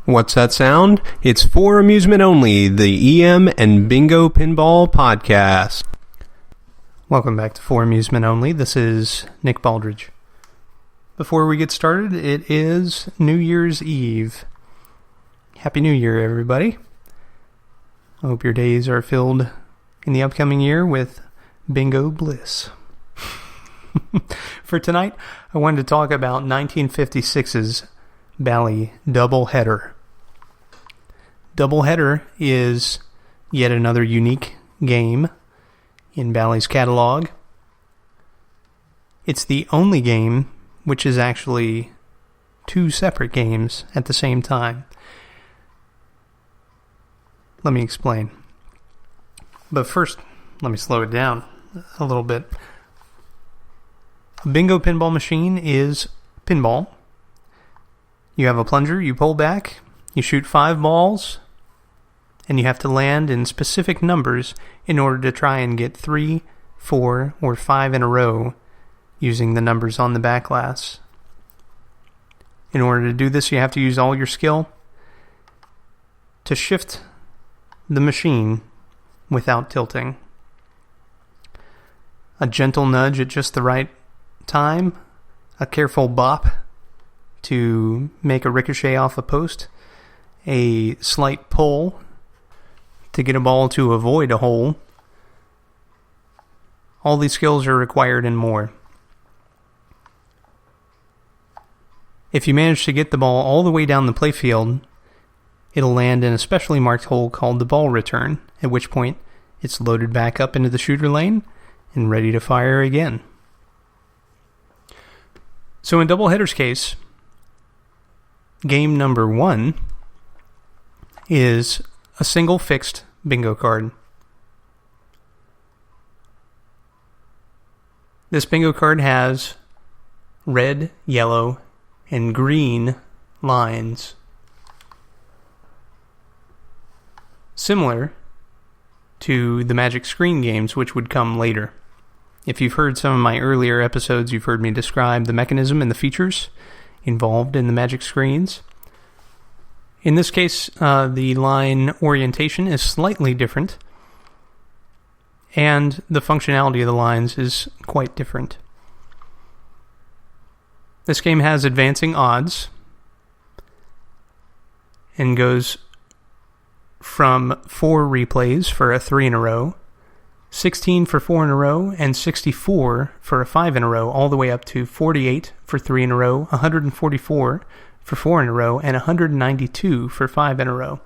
What's that sound? It's for amusement only, the EM and Bingo Pinball Podcast. Welcome back to For Amusement Only. This is Nick Baldridge. Before we get started, it is New Year's Eve. Happy New Year, everybody. I hope your days are filled in the upcoming year with bingo bliss. For tonight, I wanted to talk about 1956's Bally Doubleheader. Doubleheader is yet another unique game in Bally's catalog. It's the only game which is actually two separate games at the same time. Let me explain. But first, let me slow it down a little bit. A bingo pinball machine is pinball. You have a plunger, you pull back, you shoot 5 balls, and you have to land in specific numbers in order to try and get 3, 4, or 5 in a row using the numbers on the backglass. In order to do this, you have to use all your skill to shift the machine without tilting. A gentle nudge at just the right time, a careful bop to make a ricochet off a post, a slight pull to get a ball to avoid a hole. All these skills are required and more. If you manage to get the ball all the way down the playfield, it'll land in a specially marked hole called the ball return, at which point it's loaded back up into the shooter lane and ready to fire again. So in Doubleheader's case, game number 1 is a single fixed bingo card. This bingo card has red, yellow, and green lines. Similar to the Magic Screen games, which would come later. If you've heard some of my earlier episodes, you've heard me describe the mechanism and the features involved in the Magic Screens. In this case, the line orientation is slightly different, and the functionality of the lines is quite different. This game has advancing odds and goes from 4 replays for a 3 in a row, 16 for 4 in a row, and 64 for a 5 in a row, all the way up to 48 for 3 in a row, 144 for 4 in a row, and 192 for 5 in a row.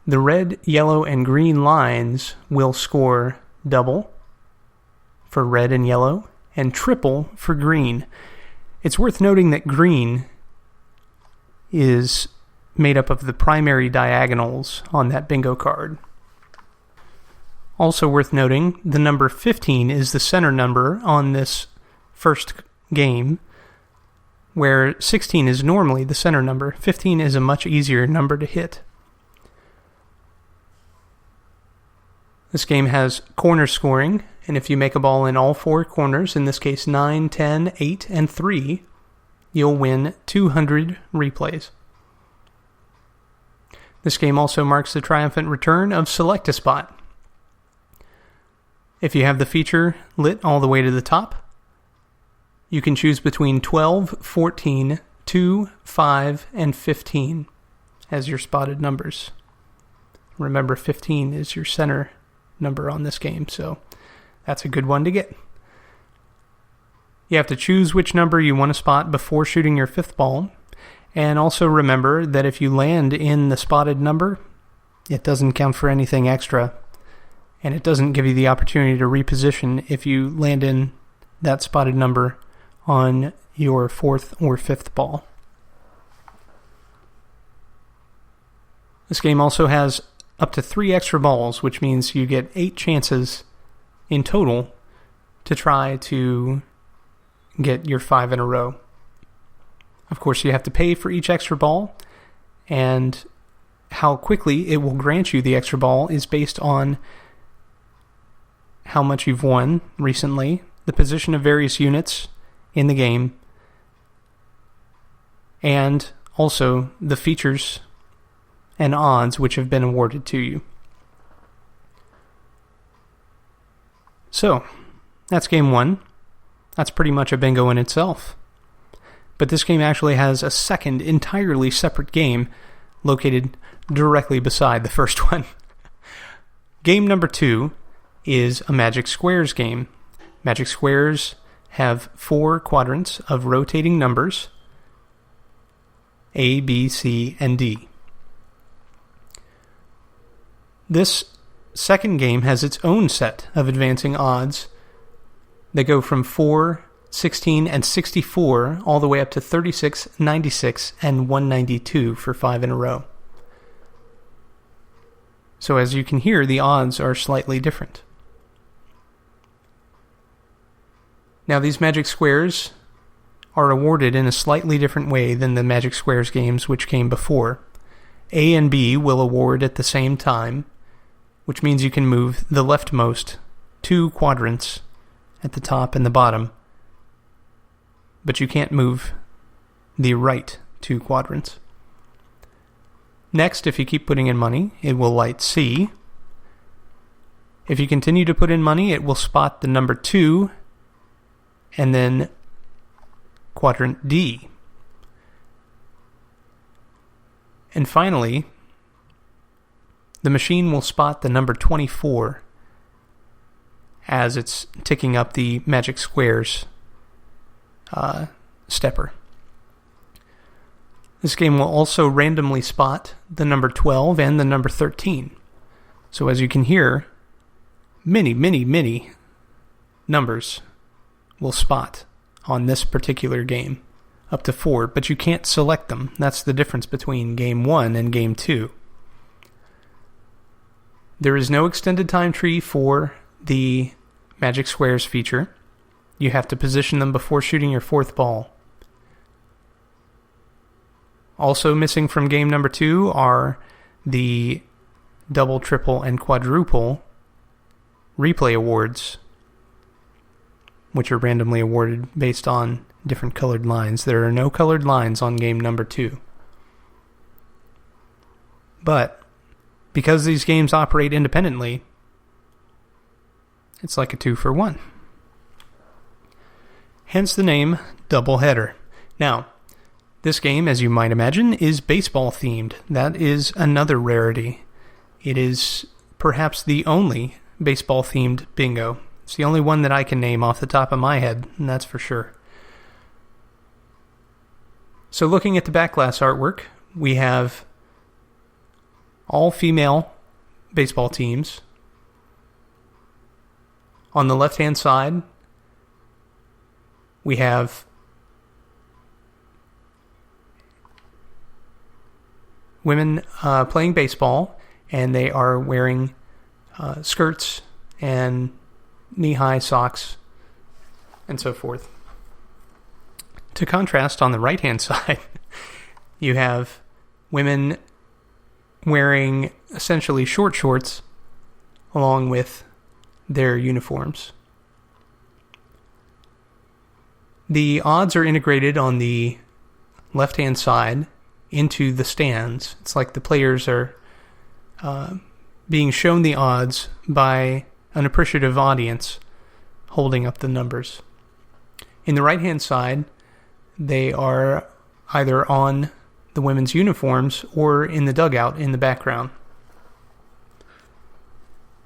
The red, yellow, and green lines will score double for red and yellow, and triple for green. It's worth noting that green is made up of the primary diagonals on that bingo card. Also worth noting, the number 15 is the center number on this first game, where 16 is normally the center number. 15 is a much easier number to hit. This game has corner scoring, and if you make a ball in all 4 corners, in this case 9, 10, 8, and 3, you'll win 200 replays. This game also marks the triumphant return of Select a Spot. If you have the feature lit all the way to the top, you can choose between 12, 14, 2, 5, and 15 as your spotted numbers. Remember, 15 is your center number on this game, so that's a good one to get. You have to choose which number you want to spot before shooting your 5th ball, and also remember that if you land in the spotted number, it doesn't count for anything extra, and it doesn't give you the opportunity to reposition if you land in that spotted number on your 4th or 5th ball. This game also has up to 3 extra balls, which means you get 8 chances in total to try to get your 5 in a row. Of course, you have to pay for each extra ball, and how quickly it will grant you the extra ball is based on how much you've won recently, the position of various units in the game, and also the features and odds which have been awarded to you. So, that's game 1. That's pretty much a bingo in itself. But this game actually has a second entirely separate game located directly beside the first one. Game number 2 is a Magic Squares game. Magic Squares have 4 quadrants of rotating numbers, A, B, C, and D. This second game has its own set of advancing odds that go from 4, 16, and 64 all the way up to 36, 96, and 192 for 5 in a row. So as you can hear, the odds are slightly different. Now these Magic Squares are awarded in a slightly different way than the Magic Squares games which came before. A and B will award at the same time, which means you can move the leftmost 2 quadrants at the top and the bottom, but you can't move the right 2 quadrants. Next, if you keep putting in money, it will light C. If you continue to put in money, it will spot the number 2 and then quadrant D. And finally, the machine will spot the number 24 as it's ticking up the Magic Squares stepper. This game will also randomly spot the number 12 and the number 13. So as you can hear, many numbers will spot on this particular game, up to 4, but you can't select them. That's the difference between Game 1 and Game 2. There is no extended time tree for the Magic Squares feature. You have to position them before shooting your 4th ball. Also missing from game number 2 are the double, triple, and quadruple replay awards, which are randomly awarded based on different colored lines. There are no colored lines on game number 2. But because these games operate independently, it's like a 2-for-1. Hence the name Doubleheader. Now, this game, as you might imagine, is baseball themed. That is another rarity. It is perhaps the only baseball themed bingo. It's the only one that I can name off the top of my head, and that's for sure. So looking at the Backglass artwork, we have all female baseball teams. On the left-hand side, we have women playing baseball, and they are wearing skirts and knee-high socks and so forth. To contrast, on the right-hand side, you have women wearing essentially short shorts along with their uniforms. The odds are integrated on the left-hand side into the stands. It's like the players are being shown the odds by an appreciative audience holding up the numbers. In the right-hand side, they are either on the women's uniforms or in the dugout in the background.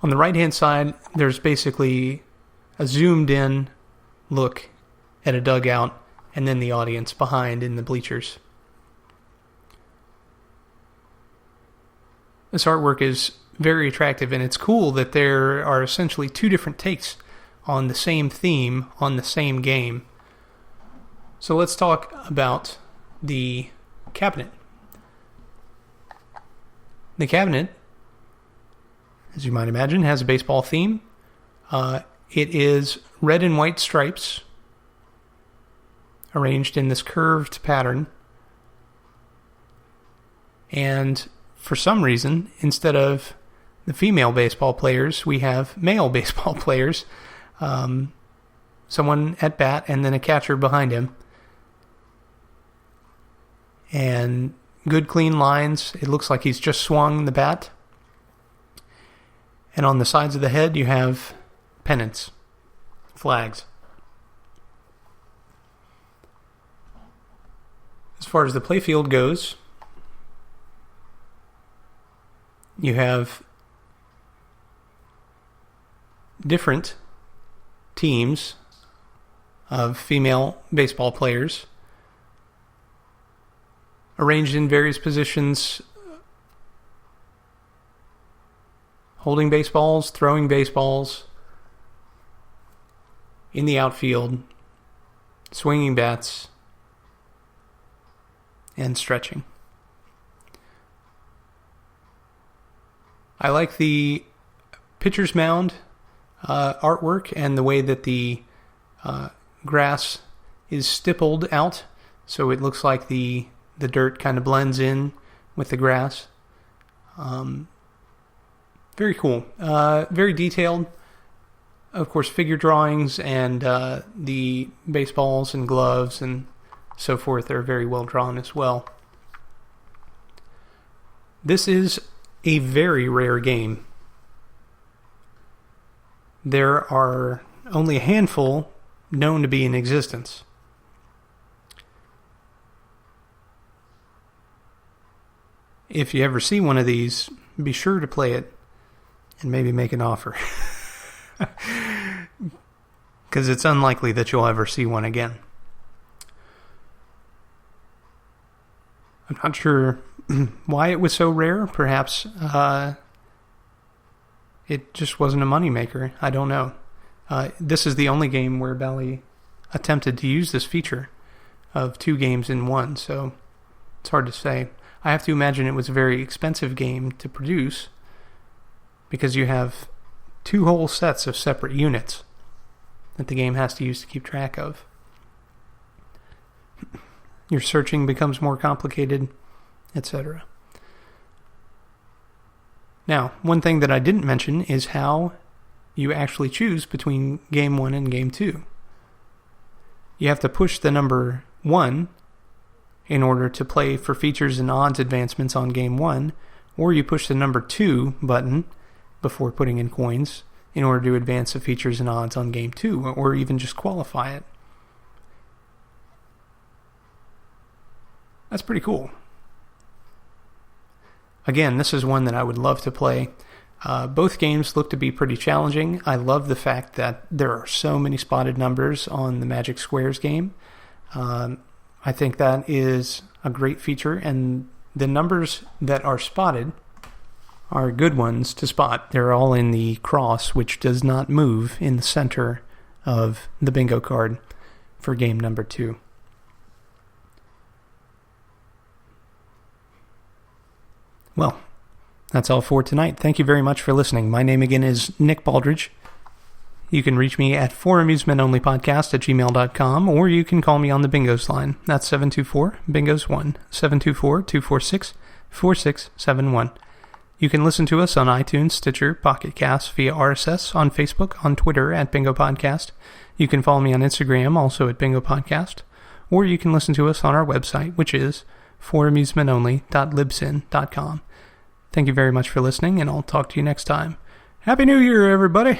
On the right-hand side, there's basically a zoomed-in look at a dugout and then the audience behind in the bleachers. This artwork is very attractive, and it's cool that there are essentially 2 different takes on the same theme on the same game. So let's talk about the cabinet. The cabinet, as you might imagine, has a baseball theme. It is red and white stripes arranged in this curved pattern. And for some reason, instead of the female baseball players, we have male baseball players. Someone at bat and then a catcher behind him. and good clean lines. It looks like he's just swung the bat. And on the sides of the head, you have pennants, flags. As far as the playfield goes, you have different teams of female baseball players arranged in various positions, holding baseballs, throwing baseballs, in the outfield, swinging bats, and stretching. I like the pitcher's mound artwork and the way that the grass is stippled out, so it looks like the dirt kind of blends in with the grass. Very cool. Very detailed. Of course, figure drawings and the baseballs and gloves and so forth are very well drawn as well. This is a very rare game. There are only a handful known to be in existence. If you ever see one of these, be sure to play it and maybe make an offer. Because it's unlikely that you'll ever see one again. I'm not sure why it was so rare. Perhaps it just wasn't a moneymaker. I don't know. This is the only game where Bally attempted to use this feature of 2 games in 1, so it's hard to say. I have to imagine it was a very expensive game to produce because you have 2 whole sets of separate units that the game has to use to keep track of. Your searching becomes more complicated, etc. Now, one thing that I didn't mention is how you actually choose between Game 1 and Game 2. You have to push the number 1 in order to play for features and odds advancements on Game 1, or you push the number 2 button before putting in coins in order to advance the features and odds on Game 2, or even just qualify it. That's pretty cool. Again, this is one that I would love to play. Both games look to be pretty challenging. I love the fact that there are so many spotted numbers on the Magic Squares game. I think that is a great feature, and the numbers that are spotted are good ones to spot. They're all in the cross, which does not move in the center of the bingo card for game number 2. Well, that's all for tonight. Thank you very much for listening. My name again is Nick Baldridge. You can reach me at foramusementonlypodcast@gmail.com, or you can call me on the Bingos line. That's 724-BINGOS1, 724-246-4671. You can listen to us on iTunes, Stitcher, Pocket Cast, via RSS, on Facebook, on Twitter at Bingo Podcast. You can follow me on Instagram, also at Bingo Podcast, or you can listen to us on our website, which is foramusementonly.libsyn.com. Thank you very much for listening, and I'll talk to you next time. Happy New Year, everybody!